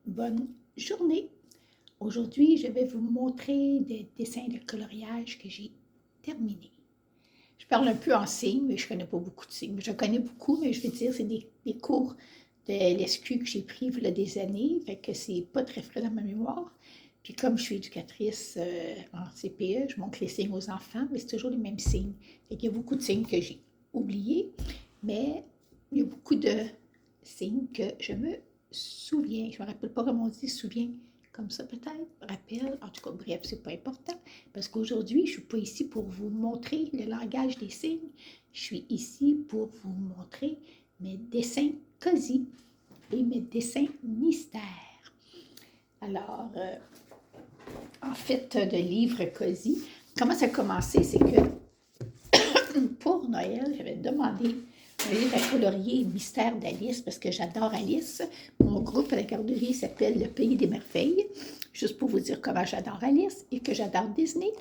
bonne journée. Aujourd'hui, je vais vous montrer des dessins de coloriage que j'ai terminés. Je parle un peu en signes, mais je ne connais pas beaucoup de signes. Je connais beaucoup, mais je vais dire c'est des cours de l'ESQ que j'ai pris il y a des années, fait que c'est pas très frais dans ma mémoire. Puis comme je suis éducatrice en CPE, je montre les signes aux enfants, mais c'est toujours les mêmes signes. Fait qu'il y a beaucoup de signes que j'ai oubliés, mais il y a beaucoup de signes que je me souviens. Je ne me rappelle pas comment on dit souviens comme ça peut-être, rappel, en tout cas, bref, c'est pas important, parce qu'aujourd'hui, je ne suis pas ici pour vous montrer le langage des signes, je suis ici pour vous montrer mes dessins cosy et mes dessins mystères. Alors, en fait, de livres cosy, comment ça a commencé, c'est que pour Noël, j'avais demandé un livre à colorier Mystère d'Alice parce que j'adore Alice. Mon groupe à la garderie s'appelle Le Pays des Merveilles, juste pour vous dire comment j'adore Alice et que j'adore Disney.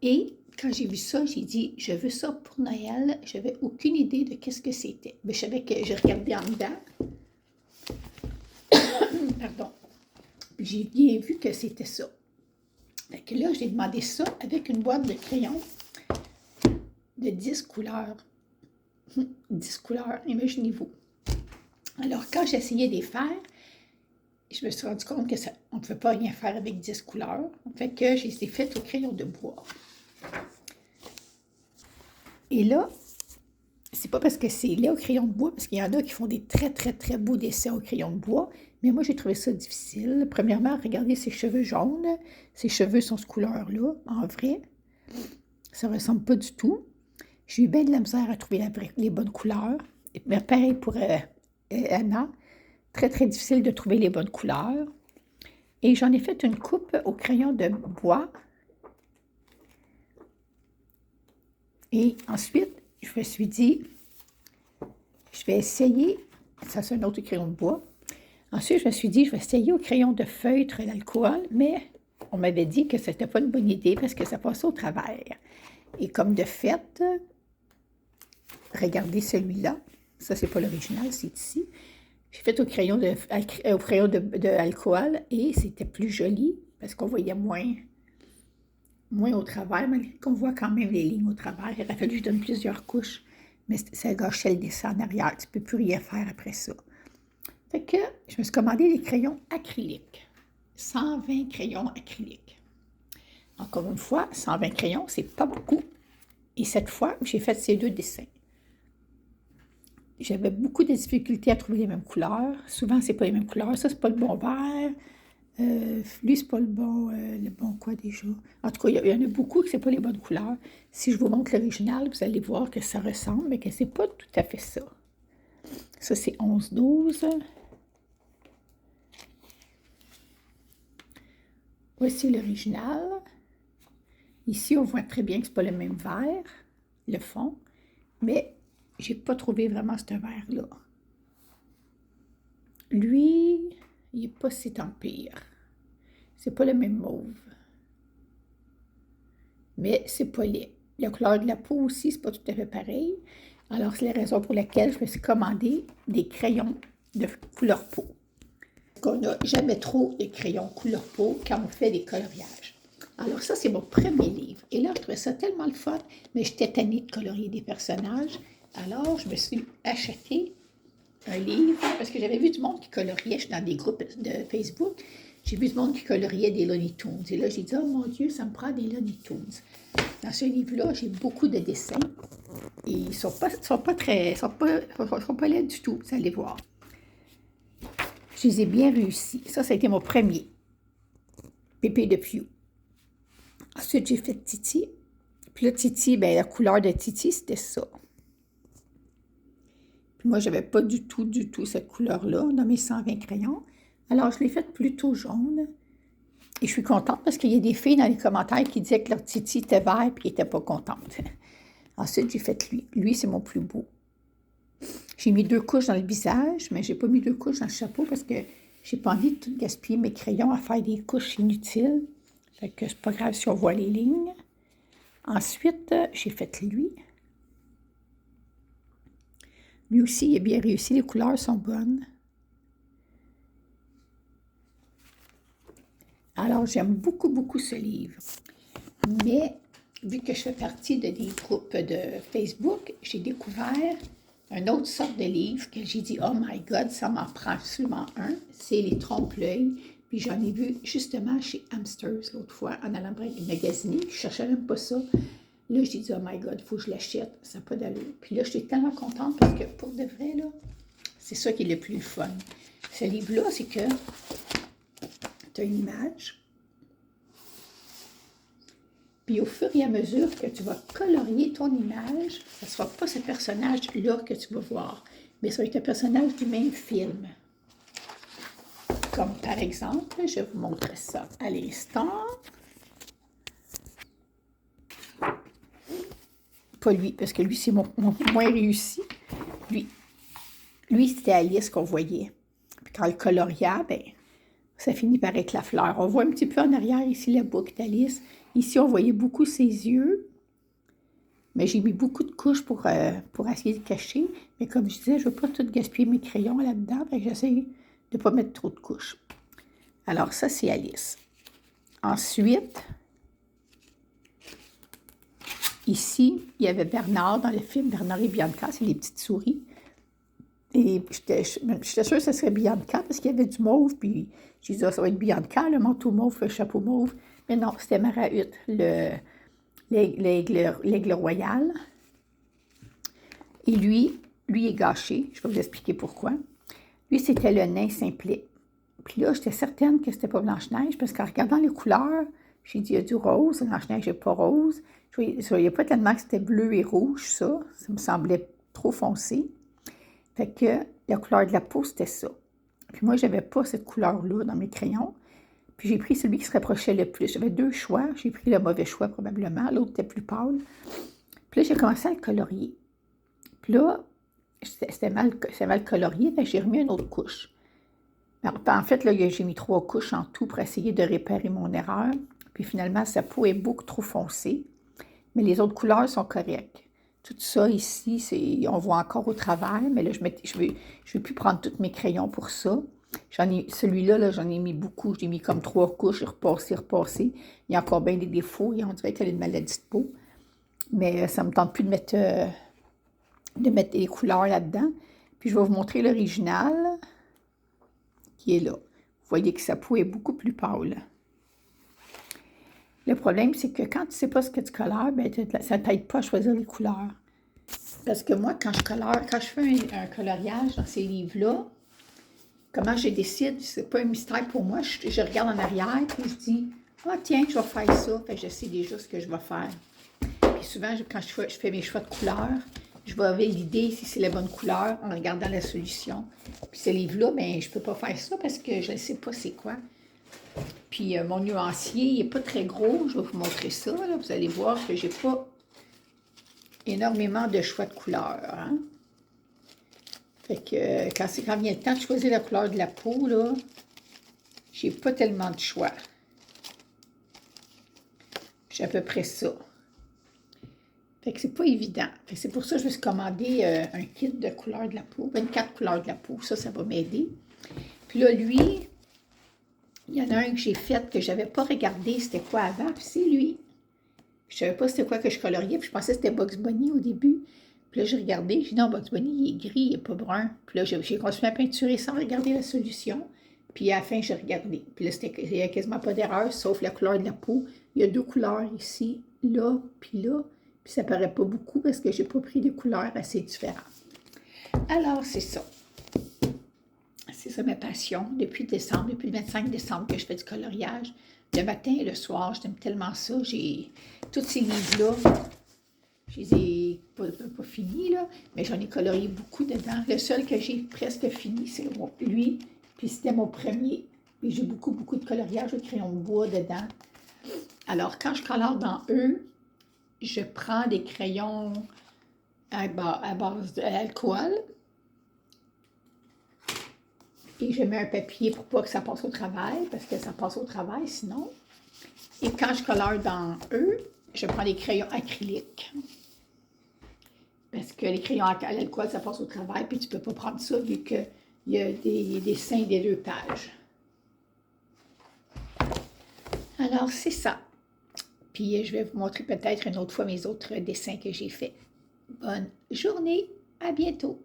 Et quand j'ai vu ça, j'ai dit, je veux ça pour Noël. Je n'avais aucune idée de qu'est-ce que c'était. Mais je savais que j'ai regardé en dedans. Pardon. J'ai bien vu que c'était ça. Fait que là, j'ai demandé ça avec une boîte de crayons de 10 couleurs. 10 couleurs, imaginez-vous. Alors, quand j'essayais de les faire, je me suis rendu compte qu'on ne pouvait pas rien faire avec 10 couleurs. Fait que je les ai faites au crayon de bois. Et là, c'est pas parce que c'est laid au crayon de bois, parce qu'il y en a qui font des très, très, très beaux dessins au crayon de bois, mais moi, j'ai trouvé ça difficile. Premièrement, regardez ses cheveux jaunes. Ses cheveux sont cette couleur-là, en vrai. Ça ne ressemble pas du tout. J'ai eu bien de la misère à trouver les bonnes couleurs. Mais pareil pour Anna. Très, très difficile de trouver les bonnes couleurs. Et j'en ai fait une coupe au crayon de bois. Et ensuite, je me suis dit, je vais essayer, ça c'est un autre crayon de bois. Ensuite, je me suis dit, je vais essayer au crayon de feutre l'alcool, mais on m'avait dit que ce n'était pas une bonne idée parce que ça passait au travers. Et comme de fait, regardez celui-là. Ça, c'est pas l'original, c'est ici. J'ai fait au crayon de alcool et c'était plus joli parce qu'on voyait moins au travers, malgré qu'on voit quand même les lignes au travers. Il aurait fallu que je donne plusieurs couches, mais ça gâchait le dessin en arrière. Tu ne peux plus rien faire après ça. Fait que je me suis commandé des crayons acryliques. 120 crayons acryliques. Encore une fois, 120 crayons, c'est pas beaucoup. Et cette fois, j'ai fait ces deux dessins. J'avais beaucoup de difficultés à trouver les mêmes couleurs. Souvent, c'est pas les mêmes couleurs. Ça, c'est pas le bon vert. Lui, c'est pas le bon quoi déjà. En tout cas, il y en a beaucoup que c'est pas les bonnes couleurs. Si je vous montre l'original, vous allez voir que ça ressemble, mais que c'est pas tout à fait ça. Ça, c'est 11-12. Voici l'original. Ici, on voit très bien que c'est pas le même vert, le fond, mais j'ai pas trouvé vraiment ce vert-là. Lui, il n'est pas si tant pire. C'est pas le même mauve. Mais c'est pas laid. La couleur de la peau aussi, c'est pas tout à fait pareil. Alors, c'est la raison pour laquelle je me suis commandé des crayons de couleur peau. On n'a jamais trop de crayons couleur peau quand on fait des coloriages. Alors ça, c'est mon premier livre. Et là, je trouvais ça tellement le fun, mais j'étais tannée de colorier des personnages. Alors, je me suis acheté un livre, parce que j'avais vu du monde qui coloriait, je suis dans des groupes de Facebook, j'ai vu du monde qui coloriait des Looney Tunes. Et là, j'ai dit, oh mon Dieu, ça me prend des Looney Tunes. Dans ce livre-là, j'ai beaucoup de dessins. Et ils ne sont pas laids du tout, vous allez voir. Je les ai bien réussis. Ça a été mon premier. Pépé de Pew. Ensuite, j'ai fait Titi. Puis là, Titi, la couleur de Titi, c'était ça. Puis moi, je n'avais pas du tout cette couleur-là dans mes 120 crayons. Alors, je l'ai faite plutôt jaune. Et je suis contente parce qu'il y a des filles dans les commentaires qui disaient que leur Titi était vert et qu'ils n'étaient pas contentes. Ensuite, j'ai fait lui. Lui, c'est mon plus beau. J'ai mis 2 couches dans le visage, mais je n'ai pas mis 2 couches dans le chapeau parce que j'ai pas envie de tout gaspiller mes crayons à faire des couches inutiles. Fait que c'est pas grave si on voit les lignes. Ensuite, j'ai fait lui. Lui aussi, il est bien réussi. Les couleurs sont bonnes. Alors, j'aime beaucoup, beaucoup ce livre. Mais, vu que je fais partie de des groupes de Facebook, j'ai découvert une autre sorte de livre que j'ai dit, oh my God, ça m'en prend absolument un. C'est Les Trompe-l'œil. Puis j'en ai vu justement chez Hamsters l'autre fois, en allant magasiner. Je cherchais même pas ça. Là, j'ai dit, oh my God, il faut que je l'achète. Ça n'a pas d'allure. Puis là, j'étais tellement contente parce que pour de vrai, là, c'est ça qui est le plus fun. Ce livre-là, c'est que tu as une image. Puis au fur et à mesure que tu vas colorier ton image, ce ne sera pas ce personnage-là que tu vas voir, mais ça va être un personnage du même film. Comme par exemple, je vais vous montrer ça à l'instant. Pas lui, parce que lui, c'est mon moins réussi. Lui c'était Alice qu'on voyait. Puis quand le coloria, ben, ça finit par être la fleur. On voit un petit peu en arrière ici la boucle d'Alice. Ici, on voyait beaucoup ses yeux. Mais j'ai mis beaucoup de couches pour essayer de cacher. Mais comme je disais, je ne veux pas tout gaspiller mes crayons là-dedans. Fait que j'essaie de ne pas mettre trop de couches. Alors, ça, c'est Alice. Ensuite, ici, il y avait Bernard dans le film. Bernard et Bianca, c'est les petites souris. Et j'étais sûre que ce serait Bianca parce qu'il y avait du mauve. Puis j'ai dit, ça va être Bianca, le manteau mauve, le chapeau mauve. Mais non, c'était Marahut, l'aigle royal. Et lui est gâché. Je vais vous expliquer pourquoi. Lui, c'était le nain simplet. Puis là, j'étais certaine que c'était pas Blanche-Neige parce qu'en regardant les couleurs, j'ai dit, il y a du rose. Blanche-Neige n'est pas rose. Je ne voyais pas tellement que c'était bleu et rouge, ça. Ça me semblait trop foncé. Fait que la couleur de la peau, c'était ça. Puis moi, je n'avais pas cette couleur-là dans mes crayons. Puis j'ai pris celui qui se rapprochait le plus. J'avais deux choix. J'ai pris le mauvais choix probablement. L'autre était plus pâle. Puis là, j'ai commencé à le colorier. Puis là, c'était mal colorié. Fait que j'ai remis une autre couche. En fait, là, j'ai mis 3 couches en tout pour essayer de réparer mon erreur. Puis finalement, sa peau est beaucoup trop foncée. Mais les autres couleurs sont correctes. Tout ça ici, on voit encore au travers, mais là, je ne vais plus prendre tous mes crayons pour ça. Celui-là, j'en ai mis beaucoup. J'ai mis comme 3 couches, repassé. Il y a encore bien des défauts. Et on dirait qu'elle a une maladie de peau. Mais ça ne me tente plus de mettre les couleurs là-dedans. Puis je vais vous montrer l'original qui est là. Vous voyez que sa peau est beaucoup plus pâle. Le problème, c'est que quand tu ne sais pas ce que tu colores, ben, ça ne t'aide pas à choisir les couleurs. Parce que moi, quand je fais un coloriage dans ces livres-là, comment je décide, c'est pas un mystère pour moi. Je regarde en arrière, puis je dis, ah tiens, je vais faire ça. Fait que je sais déjà ce que je vais faire. Puis souvent, quand je fais mes choix de couleurs, je vais avoir l'idée si c'est la bonne couleur en regardant la solution. Puis ce livre-là, ben, je ne peux pas faire ça parce que je ne sais pas c'est quoi. Puis mon nuancier, il n'est pas très gros. Je vais vous montrer ça. Là. Vous allez voir que je n'ai pas énormément de choix de couleurs. Hein? Fait que quand vient le temps de choisir la couleur de la peau, là, j'ai pas tellement de choix. J'ai à peu près ça. Fait que c'est pas évident. Fait que c'est pour ça que je me suis commandé un kit de couleurs de la peau. 24 couleurs de la peau. Ça va m'aider. Puis là, lui, il y en a un que j'ai fait que je n'avais pas regardé c'était quoi avant. Puis c'est lui. Je ne savais pas c'était quoi que je coloriais. Puis je pensais que c'était Bugs Bunny au début. Puis là, j'ai regardé. J'ai dit non, Bugs Bunny, il est gris, il n'est pas brun. Puis là, j'ai continué à peinturer sans regarder la solution. Puis à la fin, j'ai regardé. Puis là, il n'y a quasiment pas d'erreur, sauf la couleur de la peau. Il y a 2 couleurs ici, là, puis là. Puis ça ne paraît pas beaucoup parce que je n'ai pas pris des couleurs assez différentes. Alors, c'est ça. C'est ça ma passion. Depuis décembre, depuis le 25 décembre que je fais du coloriage. Le matin et le soir, j'aime tellement ça. J'ai tous ces livres-là. Je les ai pas finis, là, mais j'en ai colorié beaucoup dedans. Le seul que j'ai presque fini, c'est lui. Puis c'était mon premier. Puis j'ai beaucoup de coloriage de crayon de bois dedans. Alors, quand je colore dans eux, je prends des crayons à base d'alcool et je mets un papier pour pas que ça passe au travail, parce que ça passe au travail sinon. Et quand je colore dans eux, je prends des crayons acryliques. Parce que les crayons à l'alcool, ça passe au travail, puis tu ne peux pas prendre ça vu qu'il y a des dessins des 2 pages. Alors, c'est ça. Puis, je vais vous montrer peut-être une autre fois mes autres dessins que j'ai faits. Bonne journée, à bientôt!